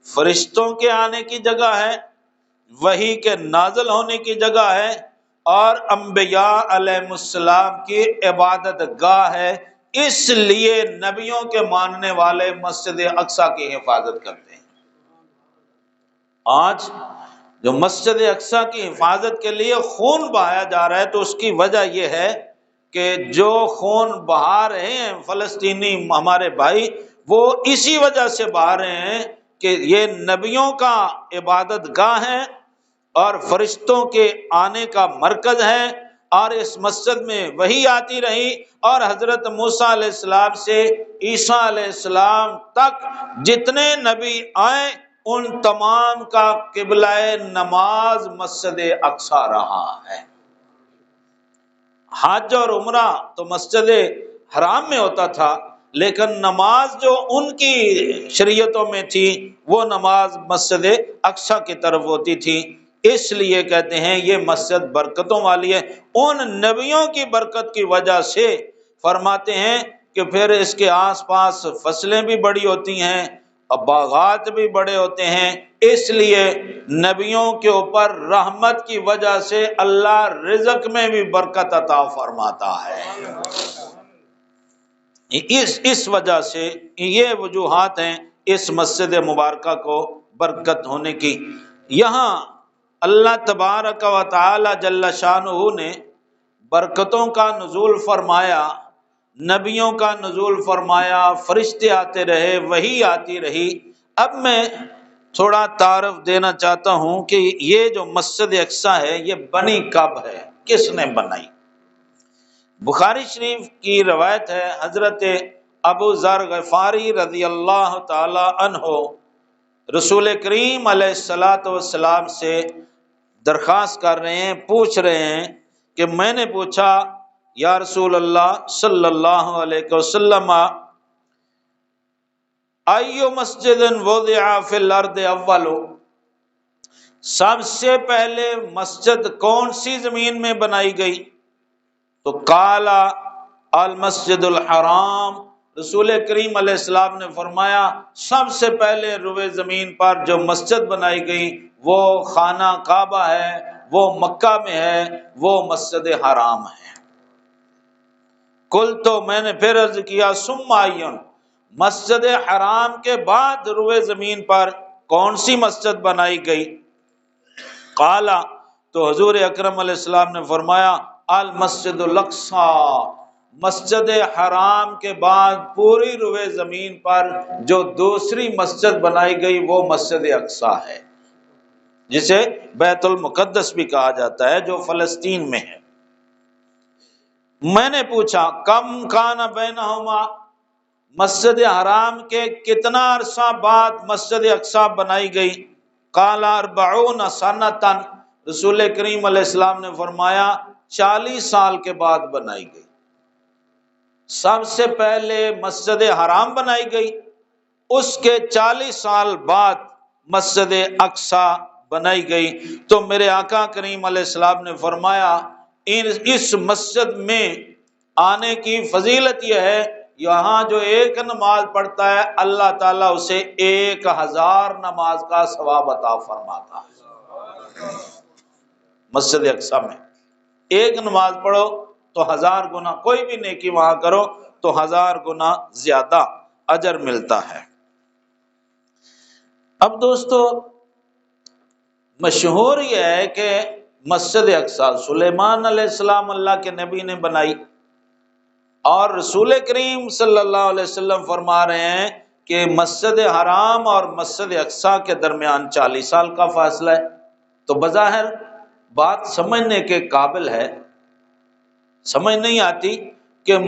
فرشتوں کے آنے کی جگہ ہے، وحی کے نازل ہونے کی جگہ ہے، اور انبیاء علیہ السلام کی عبادت گاہ ہے۔ اس لیے نبیوں کے ماننے والے مسجد اقصی کی حفاظت کرتے ہیں۔ آج جو مسجد اقصی کی حفاظت کے لیے خون بہایا جا رہا ہے، تو اس کی وجہ یہ ہے کہ جو خون بہا رہے ہیں فلسطینی ہمارے بھائی، وہ اسی وجہ سے بہا رہے ہیں کہ یہ نبیوں کا عبادت گاہ ہے اور فرشتوں کے آنے کا مرکز ہے، اور اس مسجد میں وحی آتی رہی، اور حضرت موسیٰ علیہ السلام سے عیسیٰ علیہ السلام تک جتنے نبی آئے ان تمام کا قبلہ نماز مسجد اقصی رہا ہے۔ حج اور عمرہ تو مسجد حرام میں ہوتا تھا، لیکن نماز جو ان کی شریعتوں میں تھی وہ نماز مسجد اقصی کی طرف ہوتی تھی۔ اس لیے کہتے ہیں یہ مسجد برکتوں والی ہے۔ ان نبیوں کی برکت کی وجہ سے فرماتے ہیں کہ پھر اس کے آس پاس فصلیں بھی بڑی ہوتی ہیں اور باغات بھی بڑے ہوتے ہیں۔ اس لیے نبیوں کے اوپر رحمت کی وجہ سے اللہ رزق میں بھی برکت عطا فرماتا ہے۔ اس وجہ سے یہ وجوہات ہیں اس مسجد مبارکہ کو برکت ہونے کی۔ یہاں اللہ تبارک و تعالی جل شانہ نے برکتوں کا نزول فرمایا، نبیوں کا نزول فرمایا، فرشتے آتے رہے، وحی آتی رہی۔ اب میں تھوڑا تعارف دینا چاہتا ہوں کہ یہ جو مسجد اقصی ہے یہ بنی کب ہے، کس نے بنائی؟ بخاری شریف کی روایت ہے، حضرت ابو ذر غفاری رضی اللہ تعالی عنہ رسول کریم علیہ الصلاۃ والسلام سے درخواست کر رہے ہیں، پوچھ رہے ہیں کہ میں نے پوچھا یا رسول اللہ صلی اللہ علیہ وسلم ایو مسجد وضع فی الارض اول، سب سے پہلے مسجد کون سی زمین میں بنائی گئی؟ تو قال المسجد الحرام، رسول کریم علیہ السلام نے فرمایا سب سے پہلے روئے زمین پر جو مسجد بنائی گئی وہ خانہ کعبہ ہے، وہ مکہ میں ہے، وہ مسجد حرام ہے۔ قلت، تو میں نے پھر عرض کیا ثم ایون، مسجد حرام کے بعد روئے زمین پر کون سی مسجد بنائی گئی؟ قال، تو حضور اکرم علیہ السلام نے فرمایا المسجد الاقصی، مسجد حرام کے بعد پوری روئے زمین پر جو دوسری مسجد بنائی گئی وہ مسجد اقصی ہے، جسے بیت المقدس بھی کہا جاتا ہے، جو فلسطین میں ہے۔ میں نے پوچھا کم کان بینہما، مسجد حرام کے کتنا عرصہ بعد مسجد اقصی بنائی گئی؟ قال 40 سنۃ، رسول کریم علیہ السلام نے فرمایا 40 سال کے بعد بنائی گئی۔ سب سے پہلے مسجد حرام بنائی گئی، اس کے 40 سال بعد مسجد اقصی بنائی گئی۔ تو میرے آقا کریم علیہ السلام نے فرمایا اس مسجد میں آنے کی فضیلت یہ ہے، یہاں جو ایک نماز پڑھتا ہے اللہ تعالیٰ اسے 1000 نماز کا ثواب عطا فرماتا ہے۔ مسجد اقصی میں ایک نماز پڑھو تو 1000 گنا، کوئی بھی نیکی وہاں کرو تو 1000 گنا زیادہ اجر ملتا ہے۔ اب دوستو مشہور یہ ہے کہ مسجد اقصی سلیمان علیہ السلام اللہ کے نبی نے بنائی، اور رسول کریم صلی اللہ علیہ وسلم فرما رہے ہیں کہ مسجد حرام اور مسجد اقصی کے درمیان 40 سال کا فاصلہ ہے۔ تو بظاہر بات سمجھنے کے قابل ہے، سمجھ نہیں آتی کہ